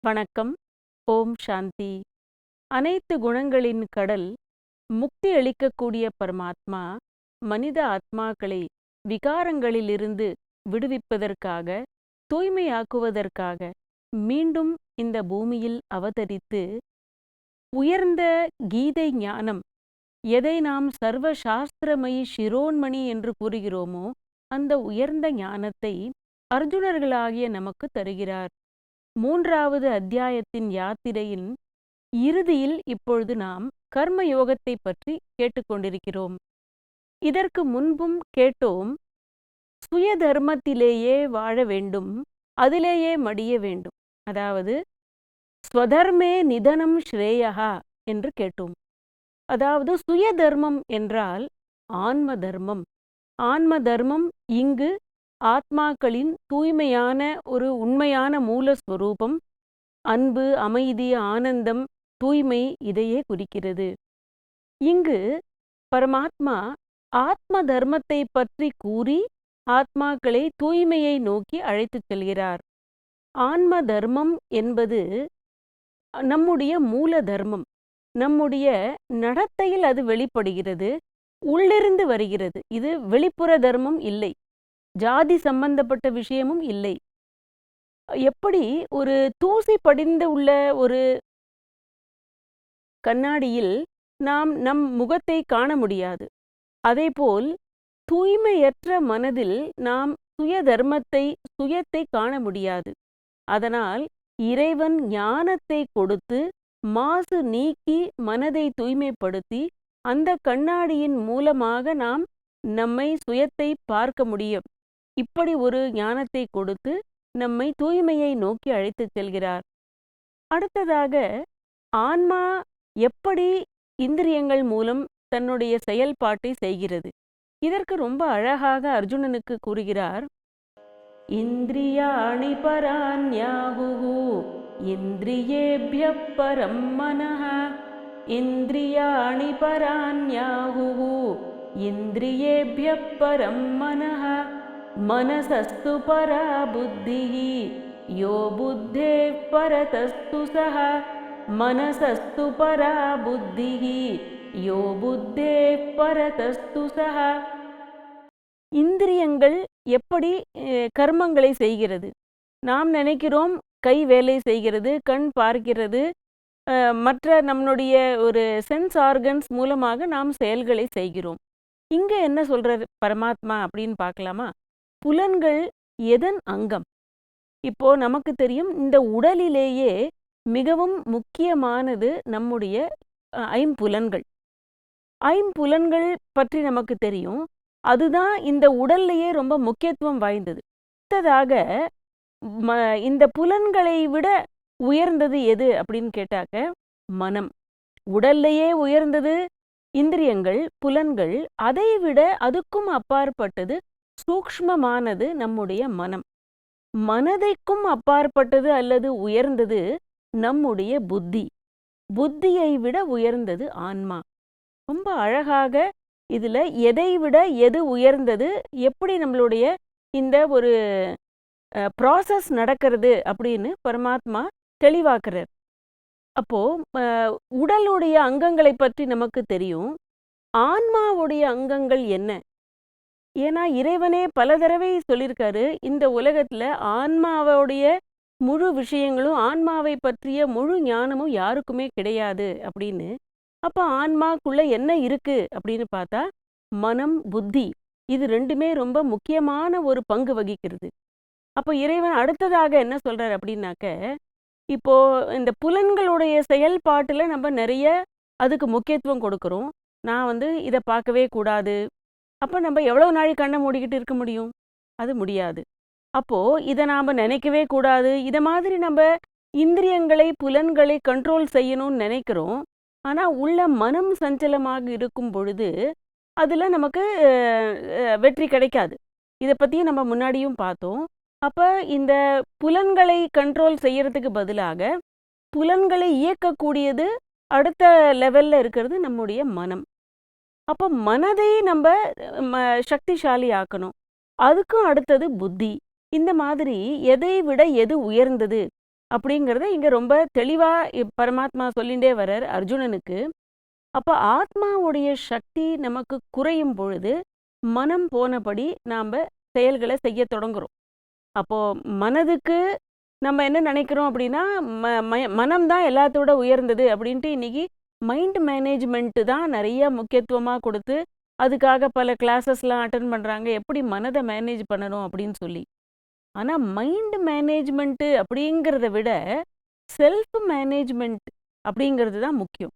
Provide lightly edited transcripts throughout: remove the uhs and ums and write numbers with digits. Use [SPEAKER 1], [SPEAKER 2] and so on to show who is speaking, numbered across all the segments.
[SPEAKER 1] வணக்கம். ஓம் சாந்தி. அனைத்து குணங்களின் கடல், முக்தி அளிக்கக்கூடிய பரமாத்மா மனித ஆத்மாக்களை விகாரங்களிலிருந்து விடுவிப்பதற்காக, தூய்மையாக்குவதற்காக மீண்டும் இந்த பூமியில் அவதரித்து உயர்ந்த கீதை ஞானம், எதை நாம் சர்வ சாஸ்திரமயி சிரோன்மணி என்று கூறுகிறோமோ அந்த உயர்ந்த ஞானத்தை அர்ஜுனர்களாகிய நமக்கு தருகிறார். 3வது அத்தியாயத்தின் யாத்திரையின் இறுதியில் இப்பொழுது நாம் கர்ம யோகத்தை பற்றி கேட்டுக்கொண்டிருக்கிறோம். இதற்கு முன்பும் கேட்டோம், சுய தர்மத்திலேயே வாழ வேண்டும், அதிலேயே மடிய வேண்டும். அதாவது ஸ்வதர்மே நிதனம் ஸ்ரேயா என்று கேட்டோம். அதாவது சுய தர்மம் என்றால் ஆன்ம தர்மம். ஆன்ம தர்மம் இங்கு ஆத்மாக்களின் தூய்மையான ஒரு உண்மையான மூலஸ்வரூபம், அன்பு, அமைதி, ஆனந்தம், தூய்மை, இதையே குறிக்கிறது. இங்கு பரமாத்மா ஆத்ம தர்மத்தை பற்றி கூறி ஆத்மாக்களை தூய்மையை நோக்கி அழைத்துச் செல்கிறார். ஆன்ம தர்மம் என்பது நம்முடைய மூல தர்மம். நம்முடைய நடத்தையில் அது வெளிப்படுகிறது, உள்ளிருந்து வருகிறது. இது வெளிப்புற தர்மம் இல்லை, ஜாதி சம்பந்தப்பட்ட விஷயமும் இல்லை. எப்படி ஒரு தூசி படிந்து உள்ள ஒரு கண்ணாடியில் நாம் நம் முகத்தை காண முடியாது, அதேபோல் தூய்மையற்ற மனதில் நாம் சுய தர்மத்தை, சுயத்தை காண முடியாது. அதனால் இறைவன் ஞானத்தை கொடுத்து மாசு நீக்கி மனதை தூய்மைப்படுத்தி அந்த கண்ணாடியின் மூலமாக நாம் நம்மை, சுயத்தை பார்க்க முடியும். இப்படி ஒரு ஞானத்தை கொடுத்து நம்மை தூய்மையை நோக்கி அழைத்துச் செல்கிறார். அடுத்ததாக ஆன்மா எப்படி இந்திரியங்கள் மூலம் தன்னுடைய செயல்பாட்டை செய்கிறது, இதற்கு ரொம்ப அழகாக அர்ஜுனனுக்கு கூறுகிறார். இந்திரியாணி பராண்யாஹுஹு இந்திரியேப்யப் பரம் மனஹ இந்திரியாணி பராண்யாஹுஹு இந்திரியேப்யப் பரம் மனஹ மனசஸ்து பரா புத்திஹி யோ புத்தேः பரதஸ்து சஹ மனசஸ்து பரா புத்திஹி யோ புத்தேः பரதஸ்து சஹ. இந்திரியங்கள் எப்படி கர்மங்களை செய்கிறது? நாம் நினைக்கிறோம் கை வேலை செய்கிறது, கண் பார்க்கிறது, மற்ற நம்முடைய ஒரு சென்ஸ் ஆர்கன்ஸ் மூலமாக நாம் செயல்களை செய்கிறோம். இங்க என்ன சொல்றாரு பரமாத்மா அப்படின்னு பார்க்கலாமா? புலன்கள் எதன் அங்கம்? இப்போ நமக்கு தெரியும், இந்த உடலிலேயே மிகவும் முக்கியமானது நம்முடைய ஐம்புலன்கள். ஐம்புலன்கள் பற்றி நமக்கு தெரியும், அதுதான் இந்த உடல்லையே ரொம்ப முக்கியத்துவம் வாய்ந்தது. அடுத்ததாக இந்த புலன்களை விட உயர்ந்தது எது அப்படின்னு கேட்டாக்க மனம். உடல்லையே உயர்ந்தது இந்திரியங்கள், புலன்கள். அதை விட அதுக்கும் அப்பாற்பட்டது, சூக்ஷ்மமானது நம்முடைய மனம். மனதைக்கும் அப்பாற்பட்டது அல்லது உயர்ந்தது நம்முடைய புத்தி. புத்தியை விட உயர்ந்தது ஆன்மா. ரொம்ப அழகாக இதுல எதை விட எது உயர்ந்தது, எப்படி நம்மளுடைய இந்த ஒரு ப்ராசஸ் நடக்கிறது அப்படின்னு பரமாத்மா தெளிவாக்குறார். அப்போ உடலுடைய அங்கங்களை பற்றி நமக்கு தெரியும், ஆன்மாவுடைய அங்கங்கள் என்ன? ஏன்னா இறைவனே பல தடவை சொல்லியிருக்காரு, இந்த உலகத்துல ஆன்மாவுடைய முழு விஷயங்களும், ஆன்மாவை பற்றிய முழு ஞானமும் யாருக்குமே கிடையாது அப்படின்னு. அப்ப ஆன்மாக்குள்ள என்ன இருக்கு அப்படின்னு பார்த்தா மனம், புத்தி, இது ரெண்டுமே ரொம்ப முக்கியமான ஒரு பங்கு வகிக்கிறது. அப்போ இறைவன் அடுத்ததாக என்ன சொல்றார் அப்படின்னாக்க, இப்போ இந்த புலன்களுடைய செயல்பாட்டுல நம்ம நிறைய அதுக்கு முக்கியத்துவம் கொடுக்கிறோம். நான் இதை பார்க்கவே கூடாது. அப்போ நம்ம எவ்வளவு நாள் கண்ணை மூடிக்கிட்டு இருக்க முடியும்? அது முடியாது. அப்போ இதை நாம நினைக்கவே கூடாது. இதை மாதிரி நம்ம இந்திரியங்களை, புலன்களை கண்ட்ரோல் செய்யணும்னு நினைக்கிறோம். ஆனா உள்ள மனம் சஞ்சலமாக இருக்கும் பொழுது அதுல நமக்கு வெற்றி கிடைக்காது. இதை பத்தியும் நம்ம முன்னாடியும் பார்த்தோம். அப்ப இந்த புலன்களை கண்ட்ரோல் செய்யறதுக்கு பதிலாக புலன்களை இயக்கக்கூடியது அடுத்த லெவல்ல இருக்கிறது நம்முடைய மனம். அப்போ மனதை நம்ம சக்திசாலி ஆக்கணும். அதுக்கும் அடுத்தது புத்தி. இந்த மாதிரி எதை விட எது உயர்ந்தது அப்படிங்கிறத இங்க ரொம்ப தெளிவா பரமாத்மா சொல்லிண்டே வர்றார் அர்ஜுனனுக்கு. அப்ப ஆத்மாவுடைய சக்தி நமக்கு குறையும் பொழுது மனம் போனபடி நாம செயல்களை செய்ய தொடங்குறோம். அப்போ மனதுக்கு நம்ம என்ன நினைக்கிறோம் அப்படின்னா, மனம் தான் எல்லாத்தோட உயர்ந்தது அப்படின்ட்டு இன்னைக்கு மைண்ட் மேனேஜ்மெண்ட் தான் நிறைய முக்கியத்துவமா கொடுத்து அதுக்காக பல கிளாஸஸ்லாம் அட்டன் பண்றாங்க, எப்படி மனதை மேனேஜ் பண்ணணும் அப்படின்னு சொல்லி. ஆனா மைண்ட் மேனேஜ்மெண்ட் அப்படிங்கிறத விட செல்ஃப் மேனேஜ்மெண்ட் அப்படிங்கிறது தான் முக்கியம்.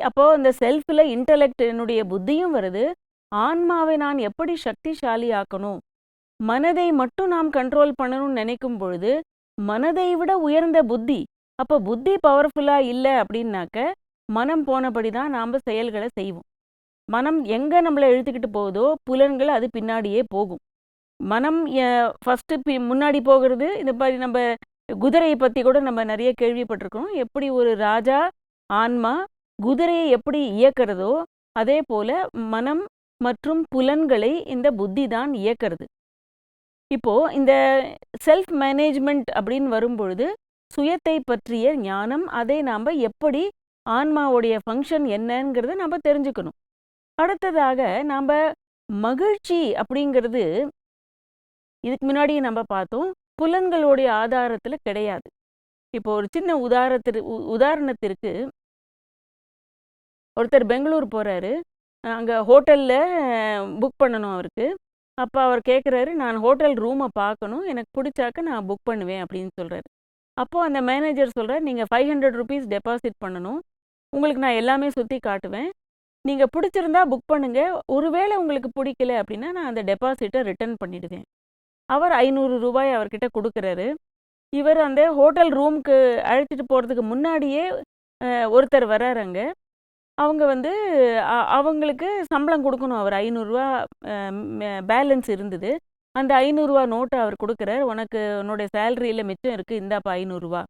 [SPEAKER 1] அப்போ அந்த செல்ஃப்ல இன்டலெக்ட் என்னுடைய புத்தியும் வருது. ஆன்மாவை நான் எப்படி சக்திசாலி ஆக்கணும், மனதை மட்டும் நாம் கண்ட்ரோல் பண்ணணும்னு நினைக்கும் பொழுது மனதை விட உயர்ந்த புத்தி. அப்போ புத்தி பவர்ஃபுல்லா இல்லை அப்படின்னாக்க மனம் போனபடி தான் நாம் செயல்களை செய்வோம். மனம் எங்க நம்மளை இழுத்துக்கிட்டு போகுதோ புலன்கள் அது பின்னாடியே போகும். மனம் ஃபர்ஸ்ட் முன்னாடி போகிறது. இந்த மாதிரி நம்ம குதிரையை பத்தி கூட நம்ம நிறைய கேள்விப்பட்டிருக்கோம். எப்படி ஒரு ராஜா ஆன்மா குதிரையை எப்படி இயக்கிறதோ அதே போல மனம் மற்றும் புலன்களை இந்த புத்தி தான் இயக்கிறது. இப்போ இந்த செல்ஃப் மேனேஜ்மெண்ட் அப்படின்னு வரும்பொழுது சுயத்தை பற்றிய ஞானம், அதை நாம் எப்படி ஆன்மாவுடைய ஃபங்க்ஷன் என்னங்கிறத நம்ம தெரிஞ்சுக்கணும். அடுத்ததாக நாம் மகிழ்ச்சி அப்படிங்கிறது இதுக்கு முன்னாடி நம்ம பார்த்தோம், புலன்களுடைய ஆதாரத்தில் கிடையாது. இப்போ ஒரு சின்ன உதாரணத்திற்கு ஒருத்தர் பெங்களூர் போகிறாரு. அங்கே ஹோட்டலில் புக் பண்ணணும் அவருக்கு. அப்போ அவர் கேட்குறாரு, நான் ஹோட்டல் ரூமை பார்க்கணும், எனக்கு பிடிச்சாக்க நான் புக் பண்ணுவேன் அப்படின்னு சொல்கிறாரு. அப்போது அந்த மேனேஜர் சொல்கிறார், நீங்கள் 500 rupees டெபாசிட் பண்ணணும், உங்களுக்கு நான் எல்லாமே சுற்றி காட்டுவேன், நீங்கள் பிடிச்சிருந்தா புக் பண்ணுங்கள், ஒருவேளை உங்களுக்கு பிடிக்கல அப்படின்னா நான் அந்த டெபாசிட்டை ரிட்டர்ன் பண்ணிவிடுவேன். அவர் 500 ரூபாய் அவர்கிட்ட கொடுக்குறாரு. இவர் அந்த ஹோட்டல் ரூமுக்கு அழைச்சிட்டு போகிறதுக்கு முன்னாடியே ஒருத்தர் வர்றாருங்க. அவங்க அவங்களுக்கு சம்பளம் கொடுக்கணும். அவர் 500 ரூபா பேலன்ஸ் இருந்தது. அந்த 500 ரூபா நோட்டை அவர் கொடுக்குறார். உனக்கு உன்னுடைய சேலரியில் மிச்சம் இருக்குது, இந்தாப்பா 500 ரூபா.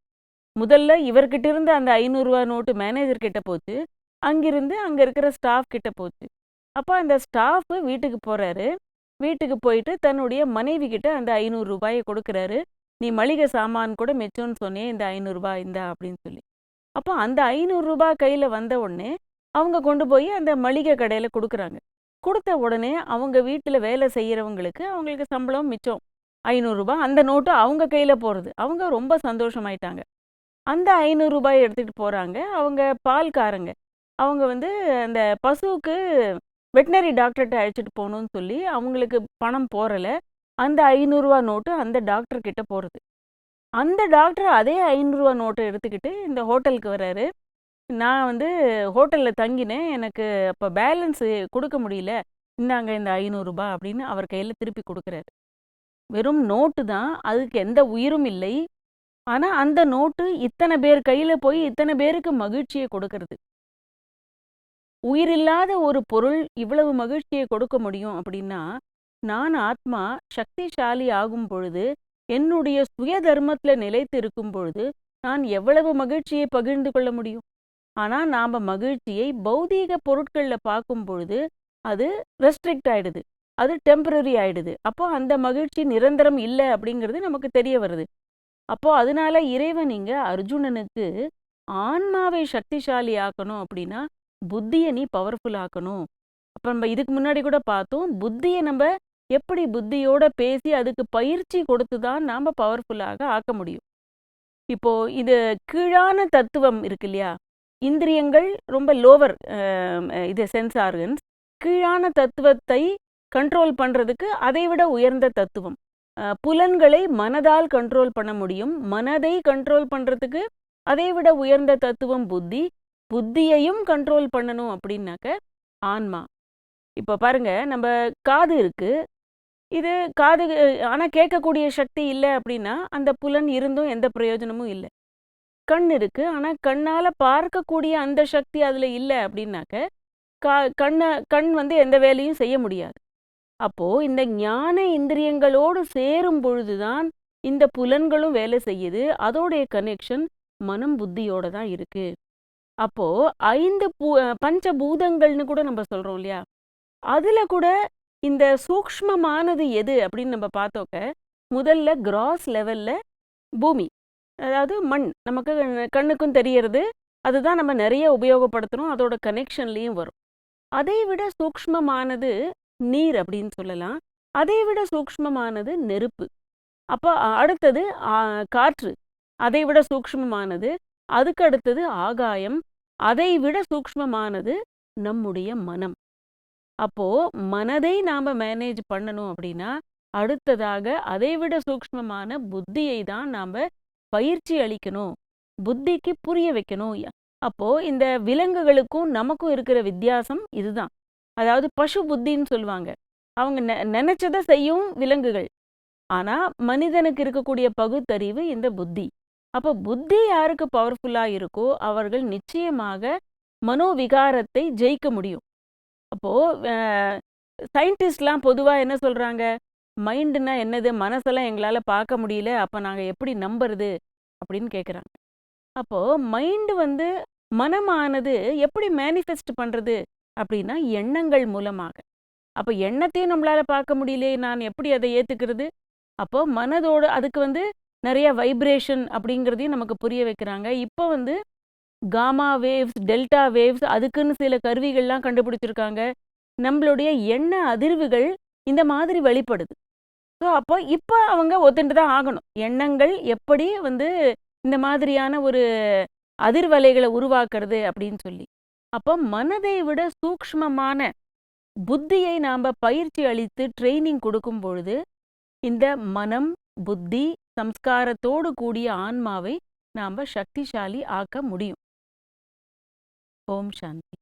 [SPEAKER 1] முதல்ல இவர்கிட்ட இருந்த அந்த 500 ரூபா நோட்டு மேனேஜர் கிட்ட போச்சு, அங்கிருந்து அங்கே இருக்கிற ஸ்டாஃப் கிட்ட போச்சு. அப்போ அந்த ஸ்டாஃபு வீட்டுக்கு போகிறாரு. வீட்டுக்கு போயிட்டு தன்னுடைய மனைவி கிட்ட அந்த 500 ரூபாயை கொடுக்குறாரு. நீ மளிகை சாமான் கூட மிச்சம்னு சொன்னே, இந்த 500 ரூபாய் இந்தா அப்படின்னு சொல்லி. அப்போ அந்த 500 ரூபாய் கையில் வந்த உடனே அவங்க கொண்டு போய் அந்த மளிகை கடையில் கொடுக்குறாங்க. கொடுத்த உடனே அவங்க வீட்டில் வேலை செய்கிறவங்களுக்கு அவங்களுக்கு சம்பளம் மிச்சம் 500 ரூபாய். அந்த நோட்டு அவங்க கையில் போகிறது. அவங்க ரொம்ப சந்தோஷமாயிட்டாங்க. அந்த 500 ரூபாயை எடுத்துகிட்டு போகிறாங்க. அவங்க பால்காரங்க அவங்க அந்த பசுவுக்கு வெட்டினரி டாக்டர்கிட்ட அழைச்சிட்டு போகணும்னு சொல்லி அவங்களுக்கு பணம் போறலை. அந்த 500 ரூபா நோட்டு அந்த டாக்டர் கிட்ட போகிறது. அந்த டாக்டர் அதே 500 ரூபா நோட்டை எடுத்துக்கிட்டு இந்த ஹோட்டலுக்கு வர்றாரு. நான் ஹோட்டலில் தங்கினேன், எனக்கு அப்போ பேலன்ஸ் கொடுக்க முடியல, இந்தாங்க இந்த 500 ரூபாய் அப்படின்னு அவர் கையில் திருப்பி கொடுக்குறாரு. வெறும் நோட்டு தான், அதுக்கு எந்த உயிரும் இல்லை. ஆனால் அந்த நோட்டு இத்தனை பேர் கையில் போய் இத்தனை பேருக்கு மகிழ்ச்சியை கொடுக்கறது. உயிரில்லாத ஒரு பொருள் இவ்வளவு மகிழ்ச்சியை கொடுக்க முடியும் அப்படின்னா, நான் ஆத்மா சக்திசாலி ஆகும் பொழுது, என்னுடைய சுய தர்மத்தில் நிலைத்து இருக்கும் பொழுது நான் எவ்வளவு மகிழ்ச்சியை பகிர்ந்து கொள்ள முடியும். ஆனால் நாம் மகிழ்ச்சியை பௌதீக பொருட்களில் பார்க்கும் பொழுது அது ரெஸ்ட்ரிக்ட் ஆயிடுது, அது டெம்பரரி ஆயிடுது. அப்போ அந்த மகிழ்ச்சி நிரந்தரம் இல்லை அப்படிங்கிறது நமக்கு தெரிய வருது. அப்போ அதனால இறைவன் இங்க அர்ஜுனனுக்கு ஆன்மாவை சக்திசாலி ஆக்கணும் அப்படின்னா புத்தியை நீ பவர்ஃபுல் ஆக்கணும். அப்போ நம்ம இதுக்கு முன்னாடி கூட பார்த்தோம், புத்தியை நம்ம எப்படி புத்தியோட பேசி அதுக்கு பயிற்சி கொடுத்து தான் நாம் பவர்ஃபுல்லாக ஆக்க முடியும். இப்போ இது கீழான தத்துவம் இருக்கு இல்லையா, இந்திரியங்கள் ரொம்ப லோவர் இது சென்ஸ் ஆர்கன்ஸ். கீழான தத்துவத்தை கண்ட்ரோல் பண்ணுறதுக்கு அதை விட உயர்ந்த தத்துவம். புலன்களை மனதால் கண்ட்ரோல் பண்ண முடியும். மனதை கண்ட்ரோல் பண்ணுறதுக்கு அதை விட உயர்ந்த தத்துவம் புத்தி. புத்தியையும் கண்ட்ரோல் பண்ணணும் அப்படின்னாக்க ஆன்மா. இப்போ பாருங்க, நம்ம காது இருக்கு, இது காது ஆனால் கேட்கக்கூடிய சக்தி இல்லை அப்படின்னா அந்த புலன் இருந்தும் எந்த பிரயோஜனமும் இல்லை. கண் இருக்கு, ஆனால் கண்ணால் பார்க்கக்கூடிய அந்த சக்தி அதில் இல்லை அப்படின்னாக்க கண் எந்த வேலையும் செய்ய முடியாது. அப்போ இந்த ஞான இந்திரியங்களோடு சேரும் பொழுதுதான் இந்த புலன்களும் வேலை செய்யுது. அதோடைய கனெக்ஷன் மனம் புத்தியோட தான் இருக்கு. அப்போ 5 பஞ்சபூதங்கள்னு கூட நம்ம சொல்றோம் இல்லையா, அதுல கூட இந்த சூக்ஷ்மமானது எது அப்படின்னு நம்ம பார்த்தோக்க முதல்ல கிராஸ் லெவல்ல பூமி, அதாவது மண் நமக்கு கண்ணுக்கும் தெரியறது, அதுதான் நம்ம நிறைய உபயோகப்படுத்துறோம், அதோட கனெக்ஷன்லேயும் வரும். அதை விட சூக்ஷ்மமானது நீர் அப்படின்னு சொல்லலாம். அதை விட சூக்ஷ்மமானது நெருப்பு. அப்போ அடுத்தது காற்று, அதை விட சூக்ஷ்மமானது. அதுக்கு அடுத்தது ஆகாயம், அதை விட சூக்ஷ்மமானது நம்முடைய மனம். அப்போ மனதை நாம மேனேஜ் பண்ணணும் அப்படின்னா அடுத்ததாக அதை விட சூக்ஷ்மமான புத்தியை தான் நாம பயிற்சி அளிக்கணும், புத்திக்கு புரிய வைக்கணும். அப்போ இந்த விலங்குகளுக்கும் நமக்கும் இருக்கிற வித்தியாசம் இதுதான். அதாவது பசு புத்தின்னு சொல்லுவாங்க. அவங்க நினைச்சதை செய்யும் விலங்குகள். ஆனா மனிதனுக்கு இருக்கக்கூடிய பகுத்தறிவு இந்த புத்தி. அப்போ புத்தி யாருக்கு பவர்ஃபுல்லா இருக்கோ அவர்கள் நிச்சயமாக மனோவிகாரத்தை ஜெயிக்க முடியும். அப்போ சயின்டிஸ்ட்லாம் பொதுவா என்ன சொல்றாங்க? மைண்டுனா என்னது? மனசெல்லாம் எங்களால பார்க்க முடியல, அப்ப நாங்க எப்படி நம்புறது அப்படின்னு கேட்குறாங்க. அப்போ மைண்டு மனமானது எப்படி மேனிஃபெஸ்ட் பண்றது அப்படின்னா எண்ணங்கள் மூலமாக. அப்போ எண்ணத்தையும் நம்மளால பார்க்க முடியலையே, நான் எப்படி அதை ஏத்துக்கிறது? அப்போ மனதோடு அதுக்கு நிறைய வைப்ரேஷன் அப்படிங்கிறதையும் நமக்கு புரிய வைக்கிறாங்க. இப்போ காமா வேவ்ஸ், டெல்டா வேவ்ஸ், அதுக்குன்னு சில கருவிகள்லாம் கண்டுபிடிச்சிருக்காங்க. நம்மளுடைய எண்ண அதிர்வுகள் இந்த மாதிரி வெளிப்படுது. ஸோ அப்போ இப்போ அவங்க ஒத்துண்டு தான் ஆகணும். எண்ணங்கள் எப்படி இந்த மாதிரியான ஒரு அதிர்வலைகளை உருவாக்குறது அப்படின்னு சொல்லி. அப்போ மனதை விட சூக்ஷ்மமான புத்தியை நாம் பயிற்சி அளித்து ட்ரைனிங் கொடுக்கும் பொழுது இந்த மனம், புத்தி, சம்ஸ்காரத்தோடு கூடிய ஆன்மாவை நாம் சக்திசாலி ஆக்க முடியும். ஓம் சாந்தி.